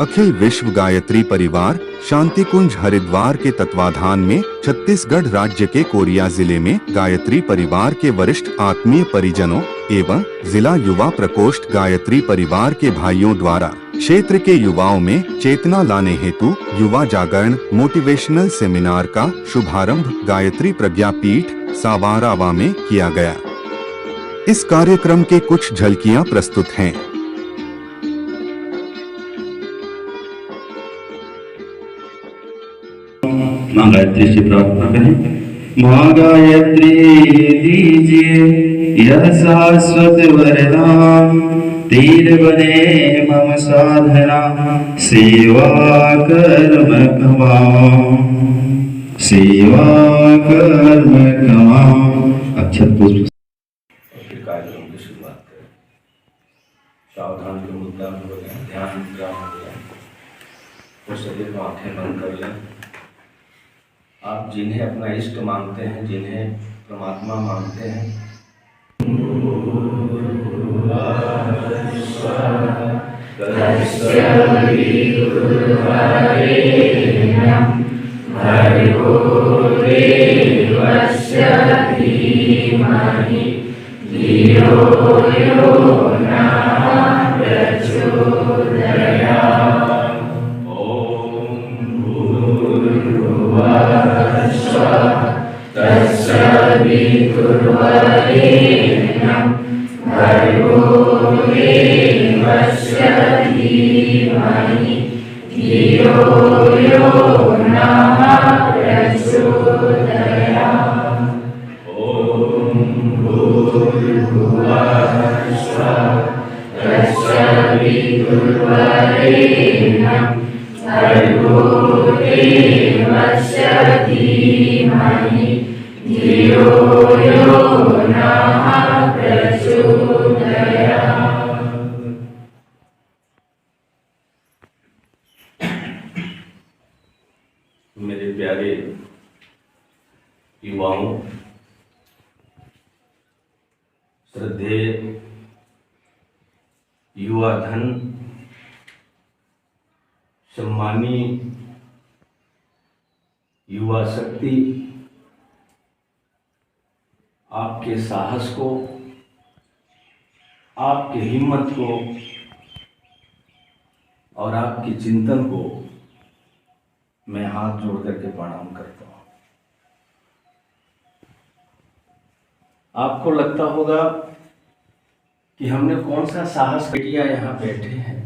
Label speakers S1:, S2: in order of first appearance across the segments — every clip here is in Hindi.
S1: अखिल विश्व गायत्री परिवार शांति कुंज हरिद्वार के तत्वाधान में छत्तीसगढ़ राज्य के कोरिया जिले में गायत्री परिवार के वरिष्ठ आत्मीय परिजनों एवं जिला युवा प्रकोष्ठ गायत्री परिवार के भाइयों द्वारा क्षेत्र के युवाओं में चेतना लाने हेतु युवा जागरण मोटिवेशनल सेमिनार का शुभारंभ गायत्री प्रज्ञापीठ सावारावा में किया गया। इस कार्यक्रम के कुछ झलकियां प्रस्तुत हैं।
S2: माँ गायत्री से प्रार्थना करें। माँ गायत्री दीजिए यह शाश्वत वरदान, तीर बने मम साधना, सेवा कर्म कमाऊं, सेवा कर्म कमाऊं। अक्षत पुष्प कार्यक्रम की शुरुआत करें। सावधान के मुद्दा हो गया, ध्यान मुद्रा हो गया, और शरीर को आंखें बंद कर लें। आप जिन्हें अपना इष्ट मानते हैं, जिन्हें परमात्मा मानते हैं, मेरे प्यारे युवाओं, श्रद्धेय युवा धन, सम्मानी युवा शक्ति, आपके साहस को, आपके हिम्मत को और आपके चिंतन को मैं हाथ जोड़ करके प्रणाम करता हूं। आपको लगता होगा कि हमने कौन सा साहस किया, यहाँ बैठे हैं।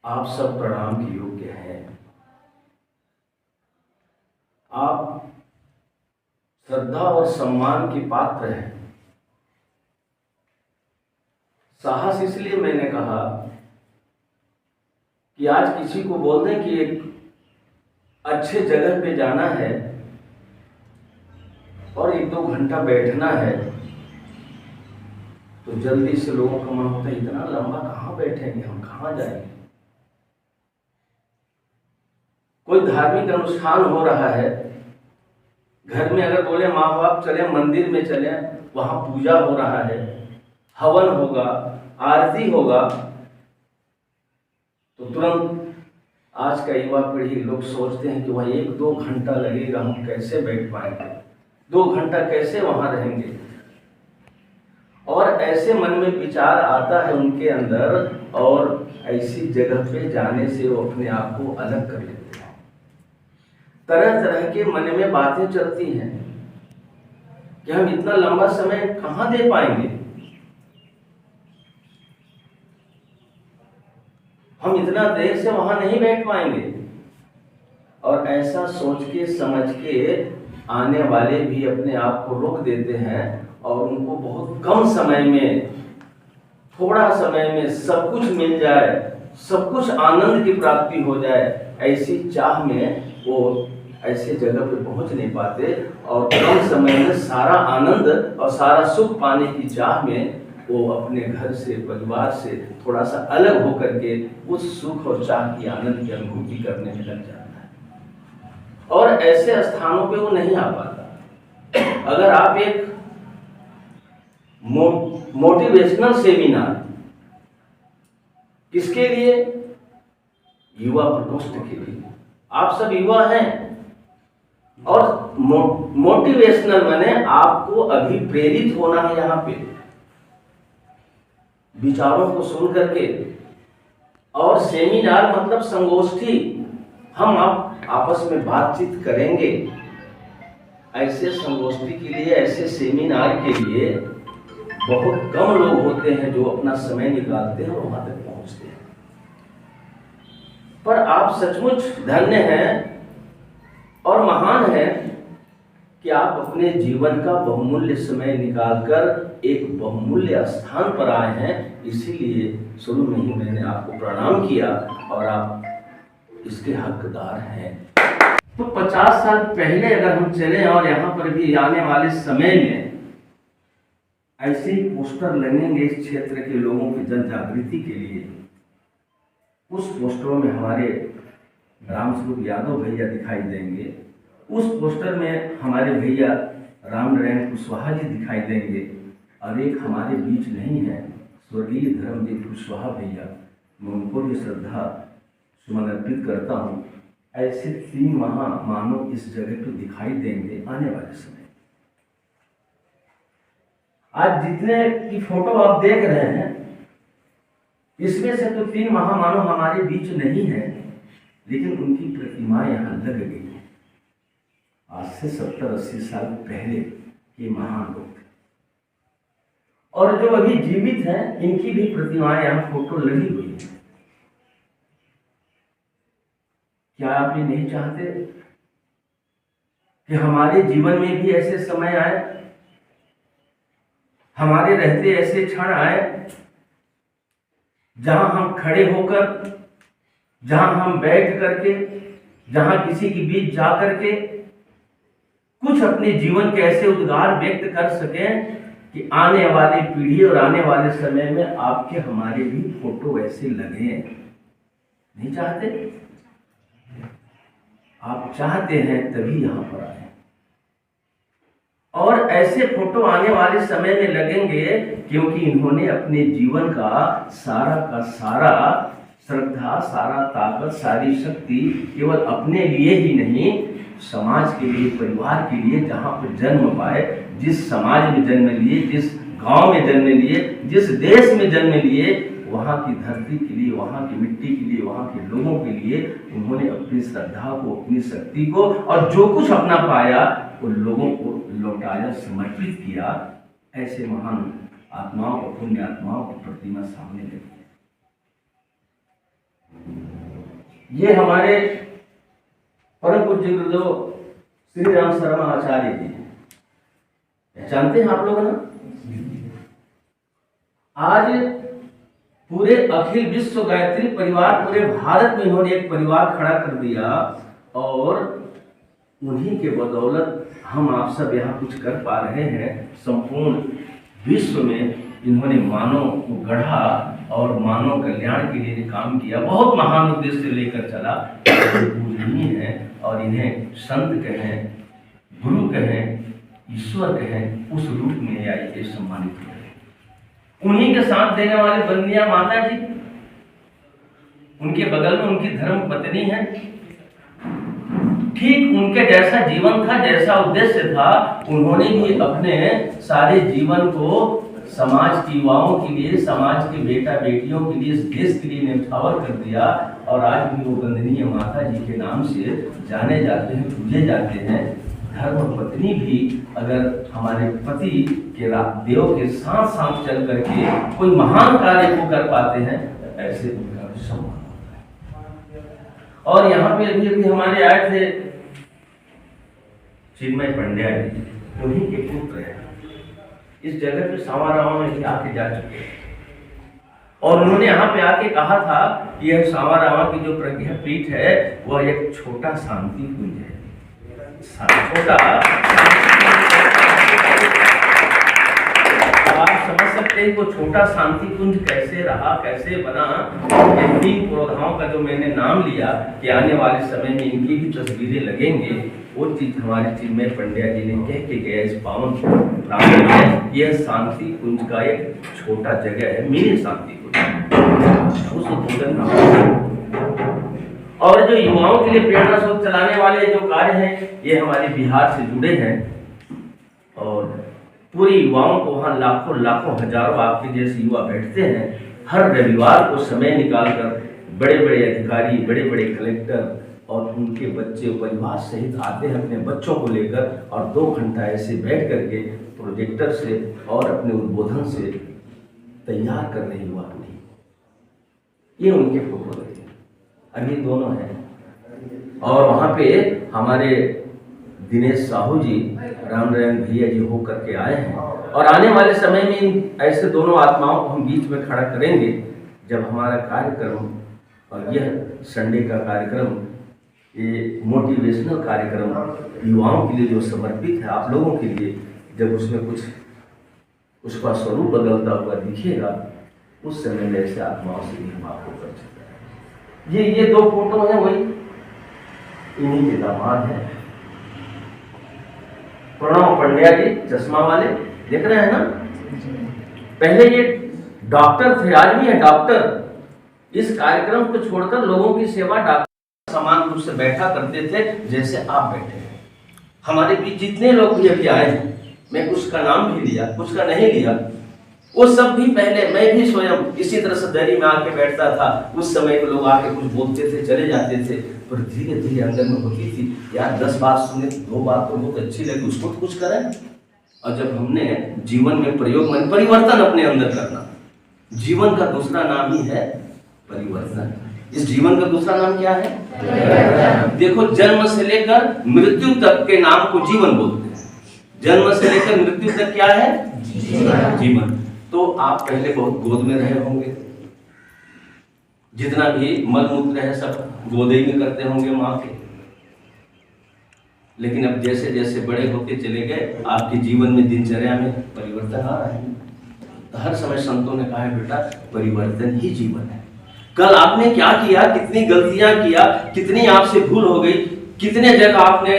S2: आप सब प्रणाम के योग्य हैं। आप श्रद्धा और सम्मान के पात्र हैं। साहस इसलिए मैंने कहा कि आज किसी को बोल दें कि एक अच्छे जगह पे जाना है और 1-2 घंटा बैठना है, तो जल्दी से लोगों का मन होता है इतना लंबा कहाँ बैठेंगे, हम कहाँ जाएंगे। कोई धार्मिक अनुष्ठान हो रहा है, घर में अगर बोले माँ बाप चले मंदिर में चले, वहां पूजा हो रहा है, हवन होगा, आरती होगा, तो तुरंत आज का युवा पीढ़ी लोग सोचते हैं कि वह 1-2 घंटा लगेगा, हम कैसे बैठ पाएंगे, 2 घंटा कैसे वहां रहेंगे। और ऐसे मन में विचार आता है उनके अंदर, और ऐसी जगह पे जाने से वो अपने आप को अलग कर लेते हैं। तरह तरह के मन में बातें चलती हैं कि हम इतना लंबा समय कहाँ दे पाएंगे, हम इतना देर से वहां नहीं बैठ पाएंगे। और ऐसा सोच के समझ के आने वाले भी अपने आप को रोक देते हैं और उनको बहुत कम समय में, थोड़ा समय में सब कुछ मिल जाए, सब कुछ आनंद की प्राप्ति हो जाए, ऐसी चाह में वो ऐसे जगह पे पहुंच नहीं पाते और कम समय में सारा आनंद और सारा सुख पाने की चाह में वो अपने घर से, परिवार से थोड़ा सा अलग होकर के उस सुख और चाह की, आनंद की अनुभूति करने में लग जाता है और ऐसे स्थानों पे वो नहीं आ पाता। अगर आप एक मोटिवेशनल सेमिनार किसके लिए? युवा प्रकोष्ठ के लिए। आप सब युवा हैं और मोटिवेशनल माने आपको अभी प्रेरित होना है यहाँ पे विचारों को सुन करके। और सेमिनार मतलब संगोष्ठी, हम आप आपस में बातचीत करेंगे। ऐसे संगोष्ठी के लिए, ऐसे सेमिनार के लिए बहुत कम लोग होते हैं जो अपना समय निकालते हैं और वहां तक पहुंचते हैं। पर आप सचमुच धन्य हैं और महान हैं कि आप अपने जीवन का बहुमूल्य समय निकालकर एक बहुमूल्य स्थान पर आए हैं। इसीलिए शुरू में ही मैंने आपको प्रणाम किया और आप इसके हकदार हैं। तो 50 साल पहले अगर हम चले और यहाँ पर भी आने वाले समय में ऐसे ही पोस्टर लगेंगे इस क्षेत्र के लोगों की जन जागृति के लिए, उस पोस्टरों में हमारे रामस्वरूप यादव भैया दिखाई देंगे, उस पोस्टर में हमारे भैया राम नारायण कुशवाहा जी दिखाई देंगे, और एक हमारे बीच नहीं है स्वर्गीय धर्मजीत कुशवाहा भैया, मैं उनको भी श्रद्धा सुमन अर्पित करता हूँ। ऐसे 3 महामानव इस जगह पर दिखाई देंगे आने वाले समय। आज जितने की फोटो आप देख रहे हैं इसमें से तो 3 महामानव हमारे बीच नहीं है, लेकिन उनकी प्रतिमा यहाँ लग गई है। आज से 70-80 साल पहले ये महान लोग थे, और जो अभी जीवित हैं इनकी भी प्रतिमाएं यहाँ फोटो लगी हुई है। क्या आप ये नहीं चाहते कि हमारे जीवन में भी ऐसे समय आए, हमारे रहते ऐसे क्षण आए जहां हम खड़े होकर, जहां हम बैठ करके, जहां किसी के बीच जा करके कुछ अपने जीवन के ऐसे उद्गार व्यक्त कर सकें कि आने वाली पीढ़ी और आने वाले समय में आपके हमारे भी फोटो ऐसे लगे। नहीं चाहते? आप चाहते हैं तभी यहां पर आए, और ऐसे फोटो आने वाले समय में लगेंगे क्योंकि इन्होंने अपने जीवन का सारा श्रद्धा, सारा ताकत, सारी शक्ति केवल अपने लिए ही नहीं, समाज के लिए, परिवार के लिए, जहाँ पर जन्म पाए, जिस समाज में जन्म लिए, जिस गांव में जन्म लिए, जिस देश में जन्म लिए, वहाँ की धरती के लिए, वहाँ की मिट्टी के लिए, वहाँ के लोगों के लिए उन्होंने अपनी श्रद्धा को, अपनी शक्ति को और जो कुछ अपना पाया उन लोगों को लौटाया, समर्पित किया। ऐसे महान आत्माओं और पुण्य आत्माओं की प्रतिमा सामने लगी है। ये हमारे परम पूज्य गुरुदेव श्री राम शर्मा आचार्य जी हैं, जानते हैं आप लोग ना। आज पूरे अखिल विश्व गायत्री परिवार, पूरे भारत में इन्होंने एक परिवार खड़ा कर दिया, और उन्हीं के बदौलत हम आप सब यहाँ कुछ कर पा रहे हैं। संपूर्ण विश्व में इन्होंने मानव को गढ़ा और मानव कल्याण के लिए काम किया। बहुत महान उद्देश्य लेकर चला। पूजनीय है, और इन्हें संत कहें, गुरु कहें, ईश्वर कहें, उस रूप में आइए सम्मानित करें। उन्हीं के साथ देने वाले बंदिया माता जी, उनके बगल में उनकी धर्म पत्नी है। ठीक उनके जैसा जीवन था, जैसा उद्देश्य था, उन्होंने भी अपने सारे जीवन को समाज के युवाओं के लिए, समाज के बेटा बेटियों के लिए, इस देश के लिए न्यौछावर कर दिया। और आज भी वो वंदनीय माता जी के नाम से जाने जाते हैं, पूजे जाते हैं। धर्म पत्नी भी अगर हमारे पति के देव के साथ साथ चल करके कोई महान कार्य को कर पाते हैं, ऐसे उनका सम्मान होता है। और यहाँ पे अभी हमारे आए थे चिन्मय पंड्या जी, उन्हीं के पुत्र हैं। इस जगह पे सांवरामा में आके जा चुके हैं, और उन्होंने यहाँ पे आके कहा था कि यह सांवरामा की जो प्रज्ञा पीठ है वह एक छोटा शांति कुंज है। छोटा, आप समझ सकते हैं वो छोटा शांति कुंज कैसे रहा, कैसे बना। ये 3 पुरोधाओं का जो मैंने नाम लिया कि आने वाले समय में इनकी भी तस्वीरें लगेंगे, वो चीज हमारे चिन्मय पंड्या जी ने कह के गया इस पावन प्रांगण में। यह शांति कुंज का एक छोटा जगह है, मिनी शांति कुंज। उस संशोधन का होगा। और जो युवाओं के लिए प्रेरणा स्रोत चलाने वाले जो कार्य हैं, ये हमारे बिहार से जुड़े हैं और पूरे युवाओं को वहाँ लाखों लाखों हजारों आपके जैसे युवा बैठते हैं। हर रविवार को समय निकालकर बड़े बड़े अधिकारी, बड़े बड़े कलेक्टर और उनके बच्चे परिवार सहित आते हैं अपने बच्चों को लेकर और 2 घंटा ऐसे बैठ करके प्रोजेक्टर से और अपने उद्बोधन से तैयार कर रहे युवा पीढ़ी। ये उनके फोटो लगे, अभी दोनों हैं। और वहाँ पे हमारे दिनेश साहू जी, राम नारायण भैया जी हो करके आए हैं और आने वाले समय में ऐसे दोनों आत्माओं को हम बीच में खड़ा करेंगे जब हमारा कार्यक्रम और यह संडे का कार्यक्रम, ये मोटिवेशनल कार्यक्रम युवाओं के लिए जो समर्पित है आप लोगों के लिए, जब उसमें कुछ उसका स्वरूप बदलता हुआ दिखेगा, उस समय में ऐसे आत्माओं से भी हम आपको कर सकते हैं। ये 2 फोटो हैं, वही इन्हीं के दामाद हैं, प्रणव पंड्या जी, चश्मा वाले, देख रहे हैं ना। पहले ये डॉक्टर थे, आज भी है डॉक्टर। इस कार्यक्रम को छोड़कर लोगों की सेवा डॉक्टर समान रूप से बैठा करते थे जैसे आप बैठे हैं। हमारे बीच जितने लोग भी अभी आए हैं, मैं कुछ का नाम भी लिया, कुछ का नहीं लिया, वो सब भी पहले, मैं भी स्वयं इसी तरह से दरी में आके बैठता था। उस समय के लोग आके कुछ बोलते थे, चले जाते थे, पर धीरे धीरे अंदर में होती थी यार 10 बात सुने, 2 बात तो बहुत अच्छी लगी, उसको तो कुछ करें। और जब हमने जीवन में प्रयोग में परिवर्तन अपने अंदर करना, जीवन का दूसरा नाम ही है परिवर्तन। इस जीवन का दूसरा नाम क्या है? देखो, जन्म से लेकर मृत्यु तक के नाम को जीवन बोलते हैं। जन्म से लेकर मृत्यु तक क्या है? जीवन। तो आप पहले बहुत गोद में रहे होंगे, जितना भी मल मूत्र है सब गोदे में करते होंगे माँ के। लेकिन अब जैसे जैसे बड़े होते चले गए, आपके जीवन में दिनचर्या में परिवर्तन आ रहा है। तो हर समय संतों ने कहा है बेटा, परिवर्तन ही जीवन है। कल आपने क्या किया, कितनी गलतियां किया, कितनी आपसे भूल हो गई, कितने जगह आपने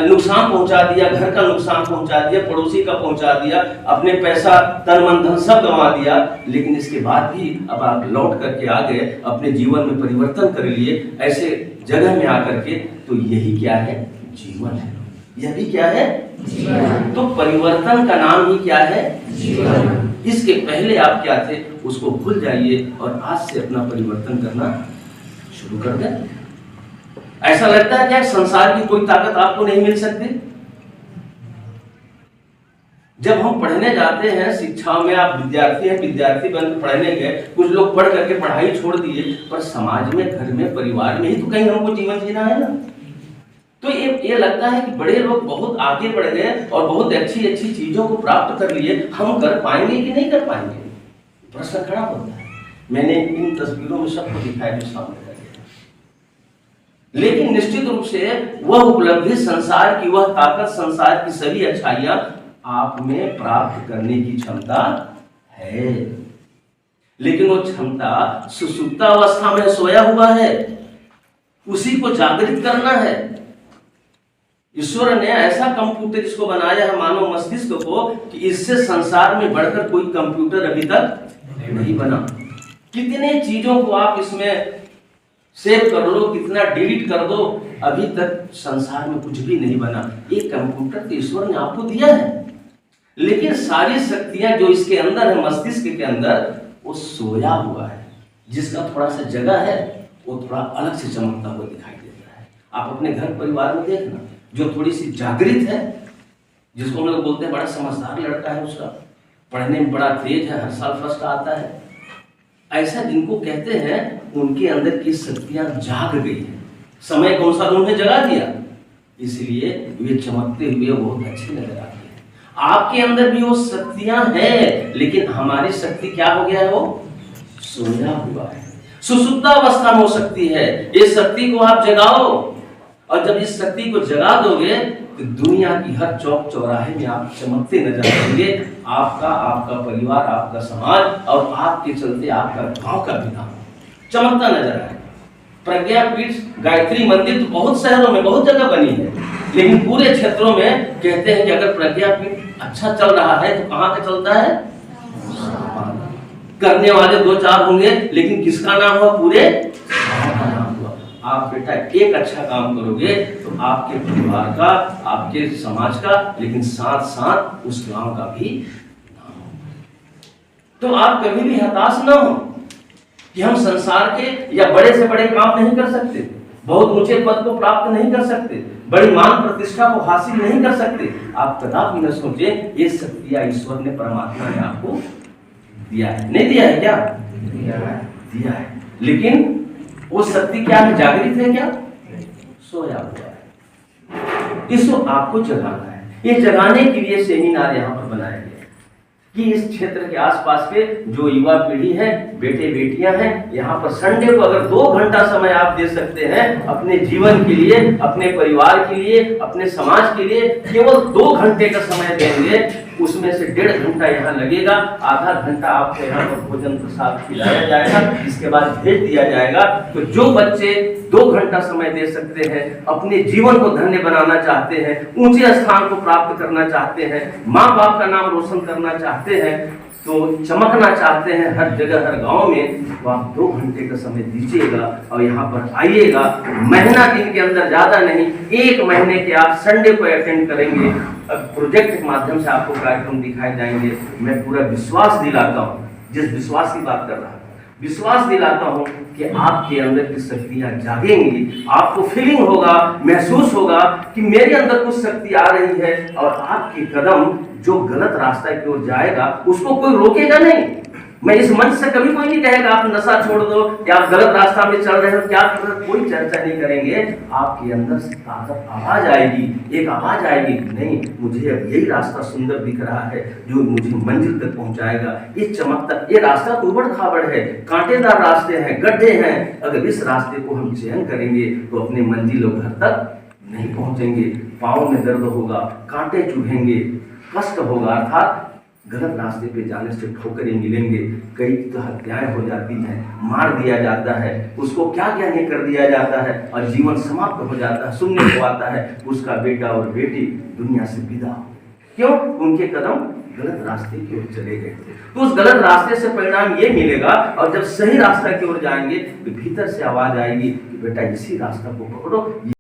S2: नुकसान पहुंचा दिया, घर का नुकसान पहुंचा दिया, पड़ोसी का पहुंचा दिया, अपने पैसा तन मन धन सब गंवा दिया। लेकिन इसके बाद भी अब आप लौट करके आ गए, अपने जीवन में परिवर्तन कर लिए ऐसे जगह में आकर के। तो यही क्या है? जीवन है। यह भी क्या है? जीवन। तो परिवर्तन का नाम ही क्या है? जीवन। इसके पहले आप क्या थे उसको भूल जाइए और आज से अपना परिवर्तन करना शुरू कर दें। ऐसा लगता है क्या संसार की कोई ताकत आपको नहीं मिल सकती? जब हम पढ़ने जाते हैं, शिक्षा में आप विद्यार्थी हैं, विद्यार्थी बनकर पढ़ने गए, कुछ लोग पढ़ करके पढ़ाई छोड़ दिए, पर समाज में, घर में, परिवार में ही तो कहीं हमको जीवन जीना है ना। तो ये लगता है कि बड़े लोग बहुत आगे बढ़ गए और बहुत अच्छी अच्छी चीजों को प्राप्त कर लिए, हम कर पाएंगे कि नहीं कर पाएंगे? प्रश्न खड़ा होता है। मैंने इन तस्वीरों में सबको दिखाया जो सामने कर दिया। लेकिन निश्चित रूप से वह उपलब्धि, संसार की वह ताकत, संसार की सभी अच्छाइयां आप में प्राप्त करने की क्षमता है। लेकिन वो क्षमता सुसुप्तावस्था में सोया हुआ है, उसी को जागृत करना है। ईश्वर ने ऐसा कंप्यूटर इसको बनाया है, मानव मस्तिष्क को, कि इससे संसार में बढ़कर कोई कंप्यूटर अभी तक नहीं बना। कितने चीजों को आप इसमें सेव कर लो, कितना डिलीट कर दो, अभी तक संसार में कुछ भी नहीं बना। एक कंप्यूटर तो ईश्वर ने आपको दिया है, लेकिन सारी शक्तियां जो इसके अंदर है, मस्तिष्क के अंदर, वो सोया हुआ है। जिसका थोड़ा सा जगह है वो थोड़ा अलग से चमकता हुआ दिखाई देता है। आप अपने घर परिवार में देखना, जो थोड़ी सी जागृत है, जिसको हम लोग बोलते हैं बड़ा समझदार लड़का है, उसका पढ़ने में बड़ा तेज है, हर साल फर्स्ट आता है, ऐसा जिनको कहते हैं, उनके अंदर की शक्तियां जाग गई है। समय कौन सा उन्हें जगा दिया, इसलिए वे चमकते हुए बहुत अच्छे नजर आते हैं। आपके अंदर भी वो शक्तियां हैं, लेकिन हमारी शक्ति क्या हो गया है? वो सोया हुआ है। सुसुप्तावस्था में हो सकती है। इस शक्ति को आप जगाओ, और जब इस शक्ति को जगा दोगे तो दुनिया की हर चौक चौराहे में आप चमकते नजर आएंगे। आपका परिवार, आपका समाज और आपके चलते आपका गांव का भी नाम चमकता नजर आएगा। प्रज्ञापीठ, गायत्री मंदिर तो बहुत शहरों में, बहुत जगह बनी है, लेकिन पूरे क्षेत्रों में कहते हैं कि अगर प्रज्ञापीठ अच्छा चल रहा है तो कहाँ का चलता है? करने वाले 2-4 होंगे, लेकिन किसका नाम हुआ? पूरे गांव का नाम हुआ। आप बेटा एक अच्छा काम करोगे तो आपके परिवार का, आपके समाज का, लेकिन साथ साथ उस गांव का भी नाम होगा। तो आप कभी भी हताश ना हो कि हम संसार के या बड़े से बड़े काम नहीं कर सकते, बहुत ऊंचे पद को प्राप्त नहीं कर सकते, बड़ी मान प्रतिष्ठा को हासिल नहीं कर सकते। आप कदापि न सोचे ये शक्तियां ईश्वर ने, परमात्मा ने आपको दिया है। नहीं दिया है क्या? दिया है। लेकिन वो शक्ति क्या है? जागृत है क्या? सोया हुआ है। इसको आपको जगाना है। ये जगाने के लिए सेमिनार यहाँ पर बनाया गया कि इस क्षेत्र के आसपास के जो युवा पीढ़ी है, बेटे बेटियां हैं, यहाँ पर संडे को अगर 2 घंटा समय आप दे सकते हैं अपने जीवन के लिए, अपने परिवार के लिए, अपने समाज के लिए, केवल 2 घंटे का समय देंगे, उसमें से 1.5 घंटा यहाँ लगेगा, आधा घंटा आपको यहाँ पर भोजन प्रसाद खिलाया जाएगा, इसके बाद भेज दिया जाएगा। तो जो बच्चे 2 घंटा समय दे सकते हैं, अपने जीवन को धन्य बनाना चाहते हैं, ऊंचे स्थान को प्राप्त करना चाहते हैं, माँ बाप का नाम रोशन करना चाहते हैं, तो चमकना चाहते हैं हर जगह हर गांव में, तो आप 2 घंटे का समय दीजिएगा और यहाँ पर आइएगा। महीना दिन के अंदर, ज्यादा नहीं, 1 महीने के आप संडे को अटेंड करेंगे। अब प्रोजेक्ट के माध्यम से आपको कार्यक्रम दिखाए जाएंगे। मैं पूरा विश्वास दिलाता हूँ, जिस विश्वास की बात कर रहा हूँ, विश्वास दिलाता हूँ कि आपके अंदर की शक्तियां जागेंगी। आपको फीलिंग होगा, महसूस होगा कि मेरे अंदर कुछ शक्ति आ रही है, और आपके कदम जो गलत रास्ता की ओर जाएगा उसको कोई रोकेगा नहीं। मैं इस मंच से कभी कोई नहीं कहेगा आप नशा छोड़ दो या आप गलत रास्ता में चल रहे हो, क्या कर रहे हो, कोई चर्चा नहीं करेंगे। आपके अंदर से ताकत आवाज आएगी, एक आवाज आएगी, नहीं मुझे अब यही रास्ता सुंदर दिख रहा है जो मुझे मंजिल तक पहुंचाएगा। ये चमकता, ये रास्ता उबड़ खाबड़ है, कांटेदार रास्ते हैं, गड्ढे हैं, अगर इस रास्ते को हम चयन करेंगे तो अपने मंजिल और घर तक नहीं पहुंचेंगे। पाँव में दर्द होगा, कांटे चुभेंगे, कष्ट होगा, अर्थात गलत रास्ते पे जाने से ठोकरें मिलेंगे। कई तो हत्याएं हो जाती हैं, मार दिया जाता है, उसको क्या क्या नहीं कर दिया जाता है, और जीवन समाप्त हो जाता है। सुनने को आता है उसका बेटा और बेटी दुनिया से विदा हो, क्यों? उनके कदम गलत रास्ते की ओर चले गए थे। तो उस गलत रास्ते से परिणाम ये मिलेगा, और जब सही रास्ता की ओर जाएंगे तो भीतर से आवाज आएगी कि बेटा इसी रास्ता को पकड़ो।